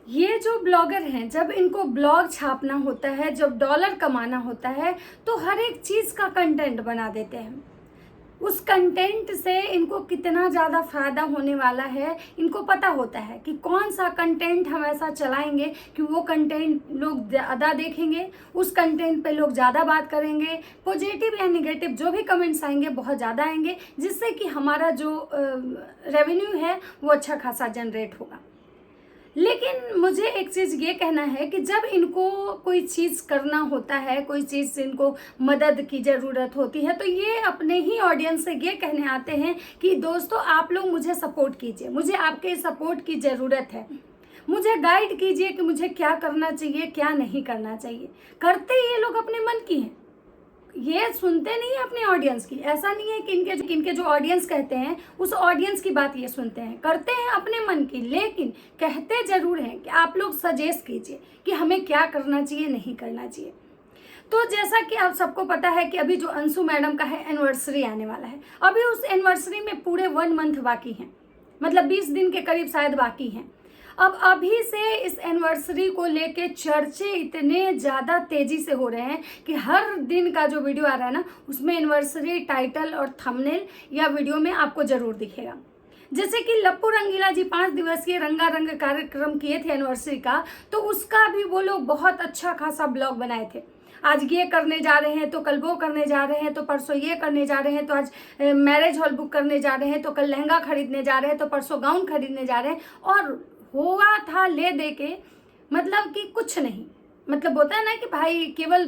ये जो ब्लॉगर हैं, जब इनको ब्लॉग छापना होता है, जब डॉलर कमाना होता है, तो हर एक चीज़ का कंटेंट बना देते हैं। उस कंटेंट से इनको कितना ज़्यादा फ़ायदा होने वाला है इनको पता होता है कि कौन सा कंटेंट हम ऐसा चलाएंगे कि वो कंटेंट लोग ज़्यादा देखेंगे, उस कंटेंट पे लोग ज़्यादा बात करेंगे, पॉजिटिव या नेगेटिव जो भी कमेंट्स आएंगे बहुत ज़्यादा आएंगे, जिससे कि हमारा जो रेवेन्यू है वो अच्छा खासा जनरेट होगा। लेकिन मुझे एक चीज़ ये कहना है कि जब इनको कोई चीज़ करना होता है, कोई चीज़ इनको मदद की ज़रूरत होती है, तो ये अपने ही ऑडियंस से ये कहने आते हैं कि दोस्तों आप लोग मुझे सपोर्ट कीजिए, मुझे आपके सपोर्ट की ज़रूरत है, मुझे गाइड कीजिए कि मुझे क्या करना चाहिए, क्या नहीं करना चाहिए। करते ये लोग अपने मन की हैं, ये सुनते नहीं है अपने ऑडियंस की। ऐसा नहीं है कि इनके जो ऑडियंस कहते हैं उस ऑडियंस की बात ये सुनते हैं, करते हैं अपने मन की, लेकिन कहते जरूर हैं कि आप लोग सजेस्ट कीजिए कि हमें क्या करना चाहिए, नहीं करना चाहिए। तो जैसा कि आप सबको पता है कि अभी जो अंशु मैडम का है एनिवर्सरी आने वाला है, अभी उस एनिवर्सरी में पूरे 1 मंथ बाकी हैं, मतलब 20 दिन के करीब शायद बाकी हैं। अब अभी से इस एनिवर्सरी को लेके चर्चे इतने ज़्यादा तेज़ी से हो रहे हैं कि हर दिन का जो वीडियो आ रहा है ना, उसमें एनिवर्सरी टाइटल और थंबनेल या वीडियो में आपको ज़रूर दिखेगा। जैसे कि लप्पू रंगीला जी 5 दिवसीय रंगारंग कार्यक्रम किए थे एनिवर्सरी का, तो उसका भी वो लोग बहुत अच्छा खासा ब्लॉग बनाए थे। आज ये करने जा रहे हैं तो कल वो करने जा रहे हैं, तो परसों ये करने जा रहे हैं, तो आज मैरिज हॉल बुक करने जा रहे हैं, तो कल लहंगा खरीदने जा रहे हैं, तो परसों गाउन खरीदने जा रहे हैं। और हुआ था ले दे के, मतलब कि कुछ नहीं, मतलब होता है ना कि भाई केवल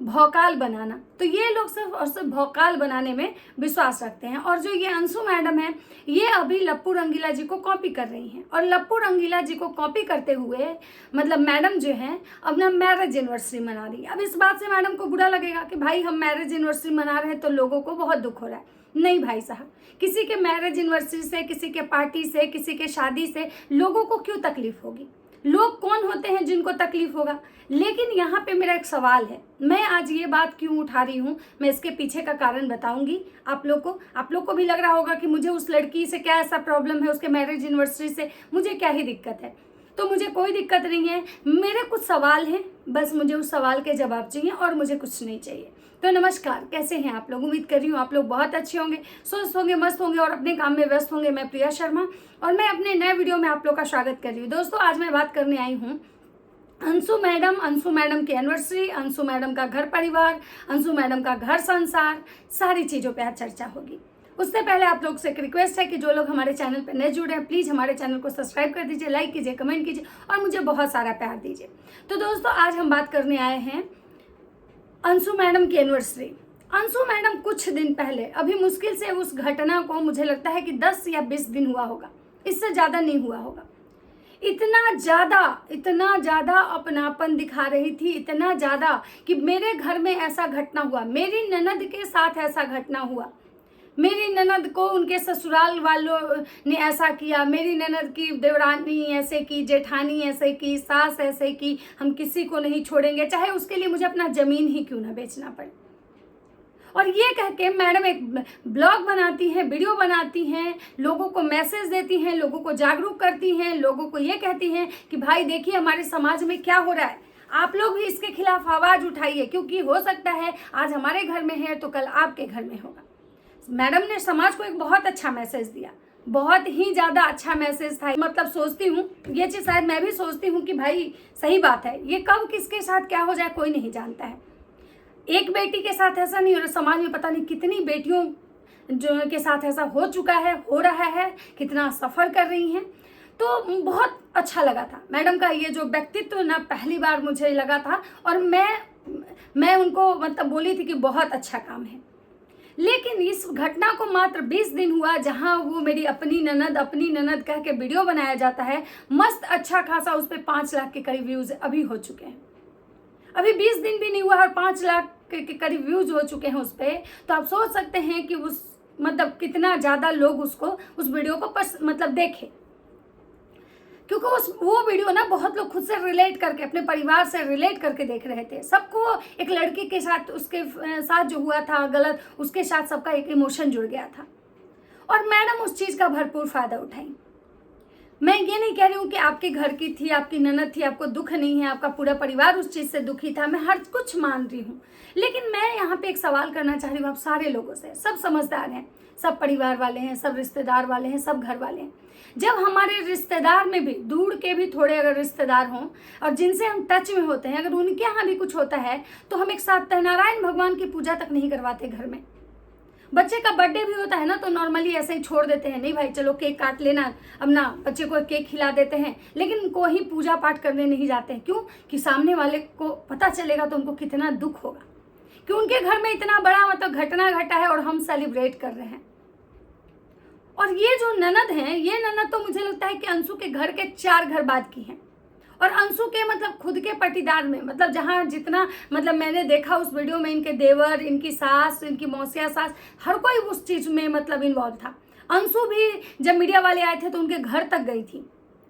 भौकाल बनाना, तो ये लोग सिर्फ और सिर्फ भौकाल बनाने में विश्वास रखते हैं। और जो ये अंशु मैडम है, ये अभी लप्पू रंगीला जी को कॉपी कर रही हैं, और लप्पू रंगीला जी को कॉपी करते हुए मतलब मैडम जो है अपना मैरिज एनिवर्सरी मना रही है। अब इस बात से मैडम को बुरा लगेगा कि भाई हम मैरिज एनिवर्सरी मना रहे हैं तो लोगों को बहुत दुख हो रहा है। नहीं भाई साहब, किसी के मैरिज एनिवर्सरी से, किसी के पार्टी से, किसी के शादी से लोगों को क्यों तकलीफ होगी? लोग कौन होते हैं जिनको तकलीफ होगा? लेकिन यहाँ पे मेरा एक सवाल है, मैं आज ये बात क्यों उठा रही हूँ, मैं इसके पीछे का कारण बताऊंगी आप लोग को भी लग रहा होगा कि मुझे उस लड़की से क्या ऐसा प्रॉब्लम है, उसके मैरिज एनिवर्सरी से मुझे क्या ही दिक्कत है। तो मुझे कोई दिक्कत नहीं है, मेरे कुछ सवाल हैं, बस मुझे उस सवाल के जवाब चाहिए और मुझे कुछ नहीं चाहिए। तो नमस्कार, कैसे हैं आप लोग? उम्मीद कर रही हूँ आप लोग बहुत अच्छे होंगे, स्वस्थ होंगे, मस्त होंगे और अपने काम में व्यस्त होंगे। मैं प्रिया शर्मा और मैं अपने नए वीडियो में आप लोग का स्वागत कर रही हूँ। दोस्तों, आज मैं बात करने आई हूँ अंशु मैडम की एनिवर्सरी, अंशु मैडम का घर परिवार, अंशु मैडम का घर संसार, सारी चीज़ों पे आज चर्चा होगी। उससे पहले आप लोग से एक रिक्वेस्ट है कि जो लोग हमारे चैनल पर नए जुड़े हैं, प्लीज़ हमारे चैनल को सब्सक्राइब कर दीजिए, लाइक कीजिए, कमेंट कीजिए और मुझे बहुत सारा प्यार दीजिए। तो दोस्तों, आज हम बात करने आए हैं अंशु मैडम की एनिवर्सरी। अंशु मैडम कुछ दिन पहले, अभी मुश्किल से उस घटना को मुझे लगता है कि 10 या 20 दिन हुआ होगा, इससे ज़्यादा नहीं हुआ होगा। इतना ज़्यादा अपनापन दिखा रही थी, इतना ज़्यादा कि मेरे घर में ऐसा घटना हुआ, मेरी ननद के साथ ऐसा घटना हुआ, मेरी ननद को उनके ससुराल वालों ने ऐसा किया, मेरी ननद की देवरानी ऐसे की, जेठानी ऐसे की, सास ऐसे की, हम किसी को नहीं छोड़ेंगे, चाहे उसके लिए मुझे अपना ज़मीन ही क्यों ना बेचना पड़े। और ये कह के मैडम एक ब्लॉग बनाती हैं, वीडियो बनाती हैं, लोगों को मैसेज देती हैं, लोगों को जागरूक करती हैं, लोगों को ये कहती हैं कि भाई देखिए हमारे समाज में क्या हो रहा है, आप लोग भी इसके खिलाफ आवाज़ उठाइए, क्योंकि हो सकता है आज हमारे घर में है तो कल आपके घर में होगा। मैडम ने समाज को एक बहुत अच्छा मैसेज दिया, बहुत ही ज़्यादा अच्छा मैसेज था। मतलब सोचती हूँ ये चीज़, शायद मैं भी सोचती हूँ कि भाई सही बात है, ये कब किसके साथ क्या हो जाए कोई नहीं जानता है। एक बेटी के साथ ऐसा नहीं हो रहा, समाज में पता नहीं कितनी बेटियों जो के साथ ऐसा हो चुका है, हो रहा है, कितना सफ़र कर रही हैं। तो बहुत अच्छा लगा था मैडम का ये जो व्यक्तित्व ना, पहली बार मुझे लगा था, और मैं उनको मतलब बोली थी कि बहुत अच्छा काम है। लेकिन इस घटना को मात्र 20 दिन हुआ, जहां वो मेरी अपनी ननद कह के वीडियो बनाया जाता है, मस्त अच्छा खासा उस पर 5 लाख के करीब व्यूज अभी हो चुके हैं। अभी 20 दिन भी नहीं हुआ और 5 लाख के करीब व्यूज हो चुके हैं उस पर। तो आप सोच सकते हैं कि उस मतलब कितना ज़्यादा लोग उस वीडियो को मतलब देखे, क्योंकि वो वीडियो ना बहुत लोग खुद से रिलेट करके, अपने परिवार से रिलेट करके देख रहे थे। सबको एक लड़की के साथ, उसके साथ जो हुआ था गलत, उसके साथ सबका एक इमोशन जुड़ गया था, और मैडम उस चीज़ का भरपूर फ़ायदा उठाई। मैं ये नहीं कह रही हूँ कि आपके घर की थी, आपकी ननद थी, आपको दुख नहीं है, आपका पूरा परिवार उस चीज़ से दुखी था, मैं हर कुछ मान रही हूँ। लेकिन मैं यहाँ पे एक सवाल करना चाह रही हूँ आप सारे लोगों से। सब समझदार हैं, सब परिवार वाले हैं, सब रिश्तेदार वाले हैं, सब घर वाले हैं। जब हमारे रिश्तेदार में भी, दूर के भी थोड़े अगर रिश्तेदार हों और जिनसे हम टच में होते हैं, अगर उनके यहाँ भी कुछ होता है तो हम एक साथ सत्यनारायण भगवान की पूजा तक नहीं करवाते घर में। बच्चे का बर्थडे भी होता है ना तो नॉर्मली ऐसे ही छोड़ देते हैं, नहीं भाई चलो केक काट लेना, अब ना बच्चे को केक खिला देते हैं, लेकिन कोई पूजा पाठ करने नहीं जाते हैं। क्यों? कि सामने वाले को पता चलेगा तो उनको कितना दुख होगा कि उनके घर में इतना बड़ा मतलब घटना घटा है और हम सेलिब्रेट कर रहे हैं। और ये जो ननद हैं, ये ननद तो मुझे लगता है कि अंशु के घर के 4 घर बाद की हैं। और अंशु के मतलब खुद के पटीदार में, मतलब जहाँ जितना मतलब मैंने देखा उस वीडियो में, इनके देवर, इनकी सास, इनकी मौसिया सास, हर कोई उस चीज़ में मतलब इन्वॉल्व था। अंशु भी जब मीडिया वाले आए थे तो उनके घर तक गई थी,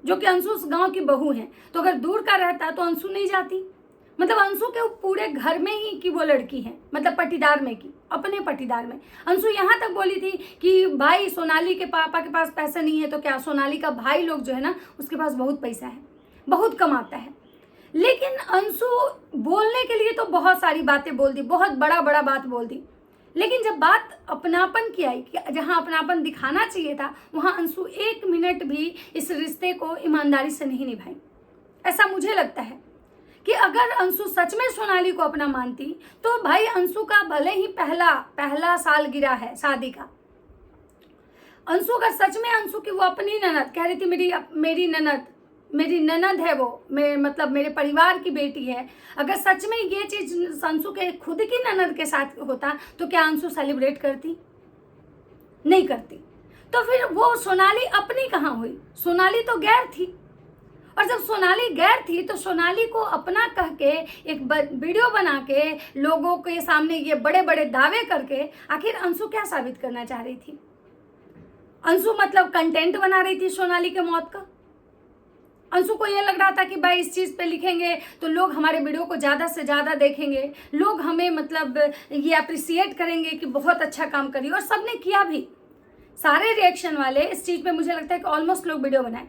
जो कि अंशु उस गाँव की बहू हैं। तो अगर दूर का रहता तो अंशु नहीं जाती। मतलब अंशु के पूरे घर में ही की वो लड़की है, मतलब पटीदार में की, अपने पटीदार में। अंशु यहाँ तक बोली थी कि भाई सोनाली के पापा के पास पैसा नहीं है तो क्या, सोनाली का भाई लोग जो है ना उसके पास बहुत पैसा है, बहुत कमाता है। लेकिन अंशु बोलने के लिए तो बहुत सारी बातें बोल दी, बहुत बड़ा बड़ा बात बोल दी, लेकिन जब बात अपनापन की आई, कि जहाँ अपनापन दिखाना चाहिए था, वहाँ अंशु 1 मिनट भी इस रिश्ते को ईमानदारी से नहीं निभाई। ऐसा मुझे लगता है कि अगर अंशु सच में सोनाली को अपना मानती तो भाई अंशु का भले ही पहला साल गिरा है शादी का, अंशु अगर सच में अंशु की वो अपनी ननद कह रही थी, मेरी ननद है वो, मतलब मेरे परिवार की बेटी है, अगर सच में ये चीज अंशु के खुद की ननद के साथ होता तो क्या अंशु सेलिब्रेट करती? नहीं करती। तो फिर वो सोनाली अपनी कहाँ हुई? सोनाली तो गैर थी। और जब सोनाली गैर थी तो सोनाली को अपना कह के एक वीडियो बना के लोगों के सामने ये बड़े बड़े दावे करके आखिर अंशु क्या साबित करना चाह रही थी? अंशु मतलब कंटेंट बना रही थी सोनाली के मौत का। अंशु को ये लग रहा था कि भाई इस चीज़ पे लिखेंगे तो लोग हमारे वीडियो को ज़्यादा से ज़्यादा देखेंगे, लोग हमें मतलब ये अप्रिसिएट करेंगे कि बहुत अच्छा काम करी। और सबने किया भी, सारे रिएक्शन वाले इस चीज़ पे मुझे लगता है कि ऑलमोस्ट लोग वीडियो बनाए।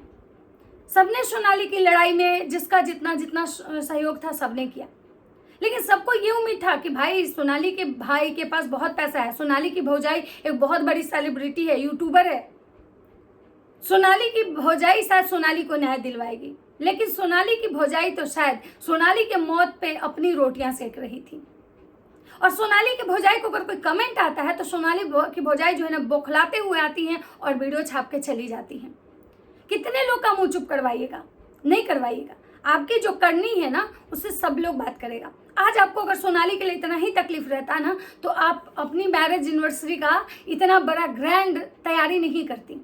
सबने सोनाली की लड़ाई में जिसका जितना सहयोग था सबने किया। लेकिन सबको ये उम्मीद था कि भाई सोनाली के भाई के पास बहुत पैसा है, सोनाली की भौजाई एक बहुत बड़ी सेलिब्रिटी है, यूट्यूबर है, सोनाली की भौजाई शायद सोनाली को न्याय दिलवाएगी। लेकिन सोनाली की भौजाई तो शायद सोनाली के मौत पे अपनी रोटियां सेक रही थी। और सोनाली की भौजाई को अगर कोई कमेंट आता है तो सोनाली की भौजाई जो है ना बौखलाते हुए आती हैं और वीडियो छाप के चली जाती हैं। कितने लोग का मुंह चुप करवाइएगा? नहीं करवाइएगा। आपकी जो करनी है ना उससे सब लोग बात करेगा। आज आपको अगर सोनाली के लिए इतना ही तकलीफ रहता ना तो आप अपनी मैरिज एनिवर्सरी का इतना बड़ा ग्रैंड तैयारी नहीं करती।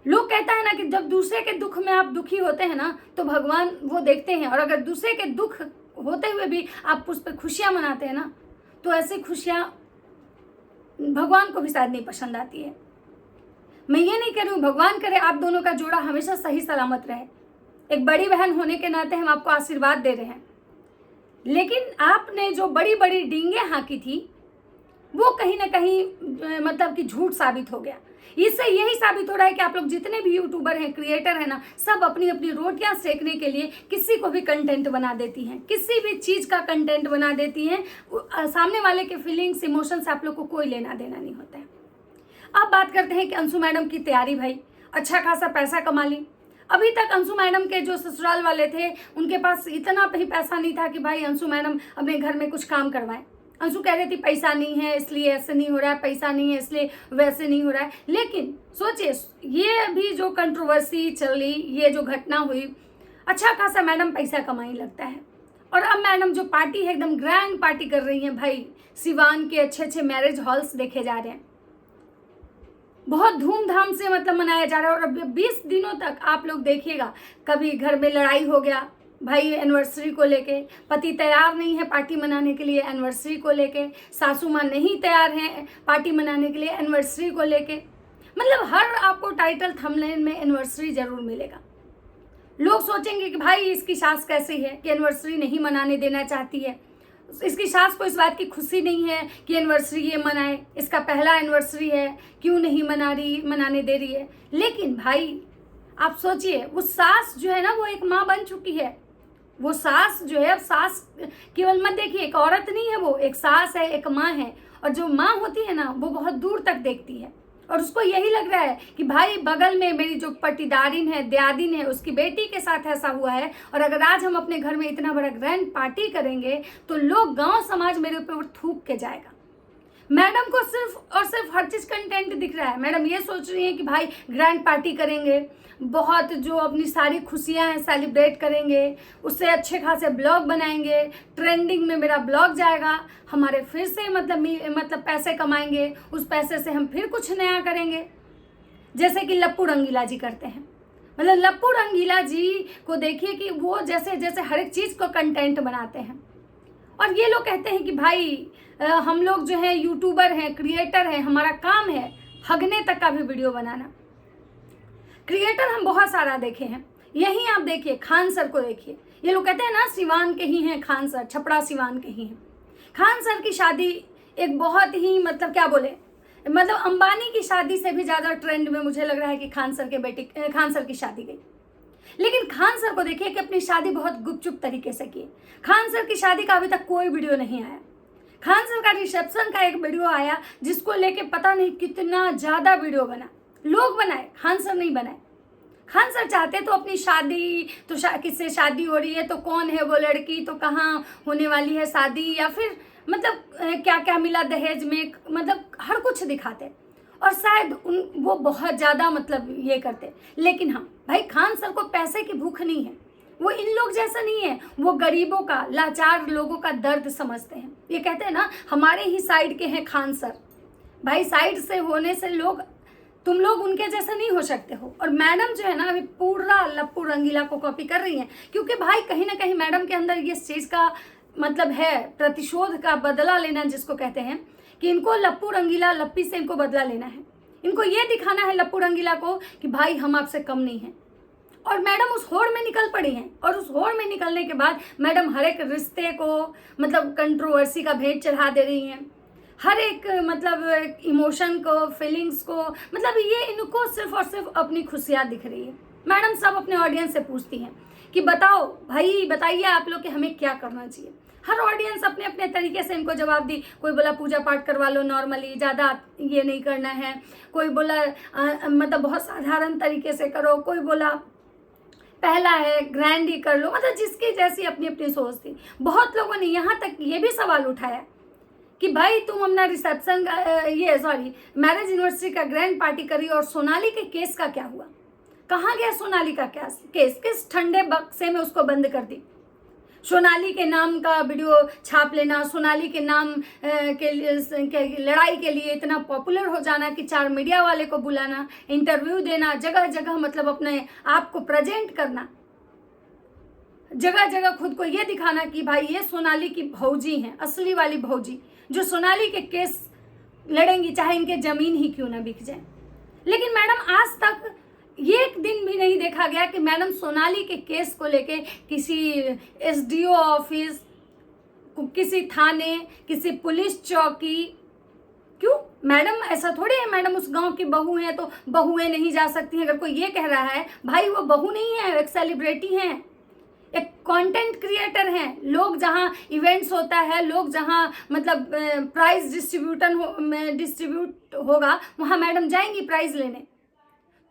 लोग कहता है ना कि जब दूसरे के दुख में आप दुखी होते हैं ना तो भगवान वो देखते हैं, और अगर दूसरे के दुख होते हुए भी आप उस पर खुशियां मनाते हैं ना तो ऐसी खुशियां भगवान को भी शायद नहीं पसंद आती है। मैं ये नहीं कह रही हूँ, भगवान करे आप दोनों का जोड़ा हमेशा सही सलामत रहे। एक बड़ी बहन होने के नाते हम आपको आशीर्वाद दे रहे हैं, लेकिन आपने जो बड़ी बड़ी डींगे हाँकी थी वो कहीं ना कहीं मतलब कि झूठ साबित हो गया। इससे यही साबित हो रहा है कि आप लोग जितने भी यूट्यूबर हैं, क्रिएटर हैं ना, सब अपनी अपनी रोटियां सेकने के लिए किसी को भी कंटेंट बना देती हैं, किसी भी चीज़ का कंटेंट बना देती हैं। सामने वाले के फीलिंग्स, इमोशन से आप लोग को कोई लेना देना नहीं होता है। अब बात करते हैं कि अंशु मैडम की तैयारी। भाई अच्छा खासा पैसा कमा ली। अभी तक अंशु मैडम के जो ससुराल वाले थे उनके पास इतना भी पैसा नहीं था कि भाई अंशु मैडम अपने घर में कुछ काम करवाएं। अंशु कह रही थी पैसा नहीं है इसलिए ऐसे नहीं हो रहा है, पैसा नहीं है इसलिए वैसे नहीं हो रहा है। लेकिन सोचिए ये अभी जो कंट्रोवर्सी चली, ये जो घटना हुई, अच्छा खासा मैडम पैसा कमाई लगता है। और अब मैडम जो पार्टी है एकदम ग्रैंड पार्टी कर रही है। भाई सिवान के अच्छे अच्छे मैरिज हॉल्स देखे जा रहे हैं, बहुत धूमधाम से मतलब मनाया जा रहा है। और अब 20 दिनों तक आप लोग देखिएगा, कभी घर में लड़ाई हो गया भाई एनिवर्सरी को लेके, पति तैयार नहीं है पार्टी मनाने के लिए एनिवर्सरी को लेके, सासू माँ नहीं तैयार हैं पार्टी मनाने के लिए एनिवर्सरी को लेके। मतलब हर आपको टाइटल थंबनेल में एनिवर्सरी जरूर मिलेगा। लोग सोचेंगे कि भाई इसकी सास कैसी है कि एनिवर्सरी नहीं मनाने देना चाहती है। इसकी सास को इस बात की खुशी नहीं है कि एनिवर्सरी ये मनाए, इसका पहला एनिवर्सरी है, क्यों नहीं मनाने दे रही है। लेकिन भाई आप सोचिए, वो सास जो है ना वो एक माँ बन चुकी है। वो सास जो है, अब सास केवल मत देखिए, एक औरत नहीं है, वो एक सास है, एक माँ है। और जो माँ होती है ना वो बहुत दूर तक देखती है, और उसको यही लग रहा है कि भाई बगल में मेरी जो पटीदारिन है, दयादिन है, उसकी बेटी के साथ ऐसा हुआ है, और अगर आज हम अपने घर में इतना बड़ा ग्रैंड पार्टी करेंगे तो लोग, गांव समाज मेरे ऊपर थूक के जाएगा। मैडम को सिर्फ और सिर्फ हर चीज कंटेंट दिख रहा है। मैडम ये सोच रही है कि भाई ग्रैंड पार्टी करेंगे, बहुत जो अपनी सारी खुशियां हैं सेलिब्रेट करेंगे, उससे अच्छे खासे ब्लॉग बनाएंगे, ट्रेंडिंग में मेरा ब्लॉग जाएगा, हमारे फिर से मतलब पैसे कमाएंगे, उस पैसे से हम फिर कुछ नया करेंगे, जैसे कि लप्पू रंगीला जी करते हैं। मतलब लप्पू रंगीला जी को देखिए कि वो जैसे जैसे हर एक चीज को कंटेंट बनाते हैं, और ये लोग कहते हैं कि भाई हम लोग जो है यूट्यूबर हैं, क्रिएटर हैं, हमारा काम है हगने तक का भी वीडियो बनाना। क्रिएटर हम बहुत सारा देखे हैं। यहीं आप देखिए, खान सर को देखिए, ये लोग कहते हैं ना सिवान के ही हैं खान सर, छपरा सिवान के ही हैं। खान सर की शादी एक बहुत ही मतलब क्या बोले, मतलब अंबानी की शादी से भी ज़्यादा ट्रेंड में मुझे लग रहा है कि खान सर की शादी गई। लेकिन खान सर को देखिए कि अपनी शादी बहुत गुपचुप तरीके से की। खान सर की शादी का अभी तक कोई वीडियो नहीं आया। खान सर का रिसेप्शन का एक वीडियो आया जिसको लेके पता नहीं कितना ज़्यादा वीडियो बना, लोग बनाए, खान सर नहीं बनाए। खान सर चाहते तो अपनी शादी तो किससे शादी हो रही है, तो कौन है वो लड़की, तो कहाँ होने वाली है शादी, या फिर मतलब क्या क्या मिला दहेज में, मतलब हर कुछ दिखाते, और शायद वो बहुत ज़्यादा मतलब ये करते। लेकिन हाँ भाई, खान सर को पैसे की भूख नहीं है, वो इन लोग जैसा नहीं है, वो गरीबों का, लाचार लोगों का दर्द समझते हैं। ये कहते हैं ना हमारे ही साइड के हैं खान सर। भाई साइड से होने से तुम लोग उनके जैसा नहीं हो सकते हो। और मैडम जो है ना अभी पूरा लप्पू रंगीला को कॉपी कर रही हैं, क्योंकि भाई कहीं ना कहीं मैडम के अंदर ये चीज़ का मतलब है, प्रतिशोध का, बदला लेना जिसको कहते हैं, कि इनको लप्पू रंगीला लप्पी से इनको बदला लेना है। इनको ये दिखाना है लप्पू रंगीला को कि भाई हम आपसे कम नहीं हैं। और मैडम उस होड़ में निकल पड़ी हैं, और उस होड़ में निकलने के बाद मैडम हर एक रिश्ते को मतलब कंट्रोवर्सी का भेंट चढ़ा दे रही हैं, हर एक मतलब इमोशन को, फीलिंग्स को, मतलब ये इनको सिर्फ और सिर्फ अपनी खुशियाँ दिख रही है। मैडम सब अपने ऑडियंस से पूछती हैं कि बताओ भाई, बताइए आप लोग कि हमें क्या करना चाहिए। हर ऑडियंस अपने अपने तरीके से इनको जवाब दी। कोई बोला पूजा पाठ करवा लो नॉर्मली, ज़्यादा ये नहीं करना है। कोई बोला मतलब बहुत साधारण तरीके से करो। कोई बोला पहला है ग्रैंड ही कर लो, मतलब जिसकी जैसी अपनी अपनी सोच थी। बहुत लोगों ने यहाँ तक ये भी सवाल उठाया कि भाई तुम अपना रिसेप्शन का मैरिज एनिवर्सरी का ग्रैंड पार्टी करी, और सोनाली के केस का क्या हुआ? कहाँ गया सोनाली का केस? किस ठंडे बक्से में उसको बंद कर दी? सोनाली के नाम का वीडियो छाप लेना, सोनाली के नाम के लड़ाई के लिए इतना पॉपुलर हो जाना कि 4 मीडिया वाले को बुलाना, इंटरव्यू देना, जगह जगह मतलब अपने आप को प्रेजेंट करना, जगह जगह खुद को ये दिखाना कि भाई ये सोनाली की भौजी हैं, असली वाली भौजी, जो सोनाली के केस लड़ेंगी चाहे इनके जमीन ही क्यों ना बिक जाए। लेकिन मैडम आज तक ये एक दिन भी नहीं देखा गया कि मैडम सोनाली के केस को लेके किसी एसडीओ ऑफिस, किसी थाने, किसी पुलिस चौकी, क्यों? मैडम ऐसा थोड़ी है मैडम उस गांव की बहू हैं तो बहुएं नहीं जा सकती हैं। अगर कोई ये कह रहा है, भाई वो बहू नहीं है, एक सेलिब्रिटी हैं, एक कंटेंट क्रिएटर हैं। लोग जहां इवेंट्स होता है, लोग जहां मतलब प्राइज डिस्ट्रीब्यूट होगा, वहां मैडम जाएंगी प्राइज लेने।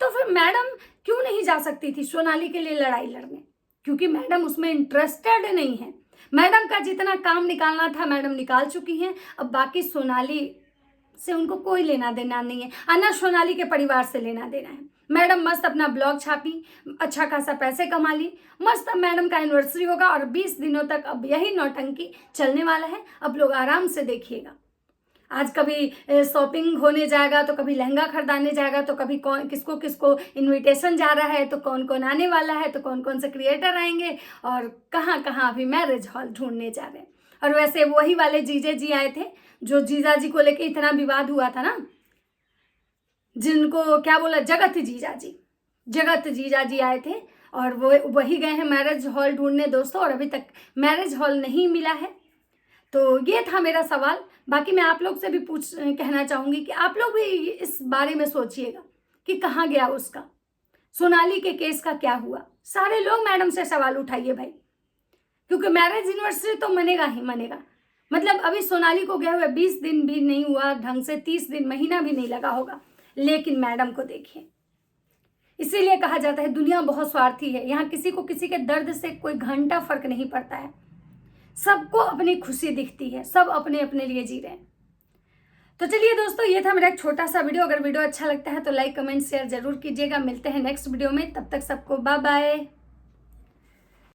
तो फिर मैडम क्यों नहीं जा सकती थी सोनाली के लिए लड़ाई लड़ने? क्योंकि मैडम उसमें इंटरेस्टेड नहीं है। मैडम का जितना काम निकालना था मैडम निकाल चुकी हैं। अब बाकी सोनाली से उनको कोई लेना देना नहीं है, ना सोनाली के परिवार से लेना देना है। मैडम मस्त अपना ब्लॉग छापी, अच्छा खासा पैसे कमा ली, मस्त। अब मैडम का एनिवर्सरी होगा और 20 दिनों तक अब यही नौटंकी चलने वाला है। अब लोग आराम से देखिएगा। आज कभी शॉपिंग होने जाएगा, तो कभी लहंगा खरीदाने जाएगा, तो कभी कौन किसको किसको इनविटेशन जा रहा है, तो कौन कौन आने वाला है, तो कौन कौन से क्रिएटर आएंगे, और कहाँ कहाँ अभी मैरिज हॉल ढूंढने जा रहे हैं। और वैसे वही वाले जीजे जी आए थे जो जीजा जी को लेके इतना विवाद हुआ था ना, जिनको क्या बोला, जगत जीजा जी आए थे, और वो वही गए हैं मैरिज हॉल ढूंढने दोस्तों। और अभी तक मैरिज हॉल नहीं मिला है। तो ये था मेरा सवाल। बाकी मैं आप लोग से भी कहना चाहूँगी कि आप लोग भी इस बारे में सोचिएगा कि कहाँ गया उसका, सोनाली के केस का क्या हुआ। सारे लोग मैडम से सवाल उठाइए भाई, क्योंकि मैरिज एनिवर्सरी तो मनेगा ही मनेगा। मतलब अभी सोनाली को गया हुआ 20 दिन भी नहीं हुआ ढंग से, 30 दिन, महीना भी नहीं लगा होगा, लेकिन मैडम को देखिए। इसीलिए कहा जाता है दुनिया बहुत स्वार्थी है, यहाँ किसी को किसी के दर्द से कोई घंटा फर्क नहीं पड़ता है, सबको अपनी खुशी दिखती है, सब अपने अपने लिए जी रहे हैं। तो चलिए दोस्तों, ये था मेरा एक छोटा सा वीडियो। अगर वीडियो अच्छा लगता है तो लाइक कमेंट शेयर जरूर कीजिएगा। मिलते हैं नेक्स्ट वीडियो में, तब तक सबको बाय बाय।